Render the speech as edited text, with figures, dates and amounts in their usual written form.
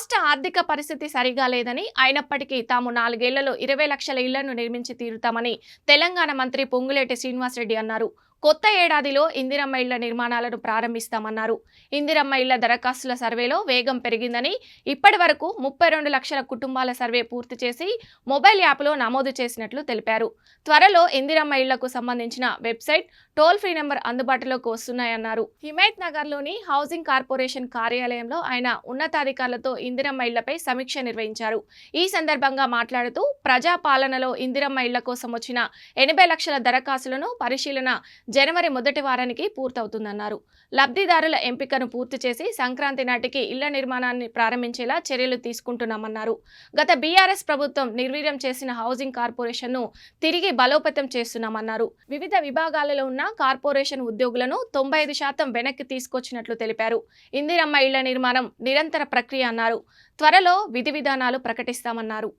రాష్ట్ర ఆర్థిక పరిస్థితి సరిగా లేదని, అయినప్పటికీ తాము 4 ఏళ్లలో 20 లక్షల ఇళ్లను నిర్మించి తీరుతామని తెలంగాణ మంత్రి పొంగులేటి శ్రీనివాసరెడ్డి అన్నారు. కొత్త ఏడాదిలో ఇందిరమ్మ ఇళ్ల నిర్మాణాలను ప్రారంభిస్తామన్నారు. ఇందిరమ్మ ఇళ్ల దరఖాస్తుల సర్వేలో వేగం పెరిగిందని, ఇప్పటి వరకు 32 లక్షల కుటుంబాల సర్వే పూర్తి చేసి మొబైల్ యాప్లో నమోదు చేసినట్లు తెలిపారు. త్వరలో ఇందిరమ్మ ఇళ్లకు సంబంధించిన వెబ్సైట్, టోల్ ఫ్రీ నెంబర్ అందుబాటులోకి వస్తున్నాయన్నారు. హిమాయత్ నగర్లోని హౌసింగ్ కార్పొరేషన్ కార్యాలయంలో ఆయన ఉన్నతాధికారులతో ఇందిరమ్మ ఇళ్లపై సమీక్ష నిర్వహించారు. ఈ సందర్భంగా మాట్లాడుతూ ప్రజా పాలనలో ఇందిరమ్మ ఇళ్ల కోసం వచ్చిన 80 లక్షల దరఖాస్తులను పరిశీలన జనవరి మొదటి వారానికి పూర్తవుతుందన్నారు. లబ్ధిదారుల ఎంపికను పూర్తి చేసి సంక్రాంతి నాటికి ఇళ్ల నిర్మాణాన్ని ప్రారంభించేలా చర్యలు తీసుకుంటున్నామన్నారు. గత బీఆర్ఎస్ ప్రభుత్వం నిర్వీర్యం చేసిన హౌసింగ్ కార్పొరేషన్ను తిరిగి బలోపేతం చేస్తున్నామన్నారు. వివిధ విభాగాలలో ఉన్న కార్పొరేషన్ ఉద్యోగులను 95% వెనక్కి తీసుకొచ్చినట్లు తెలిపారు. ఇందిరమ్మ ఇళ్ల నిర్మాణం నిరంతర ప్రక్రియ అన్నారు. త్వరలో విధి విధానాలు ప్రకటిస్తామన్నారు.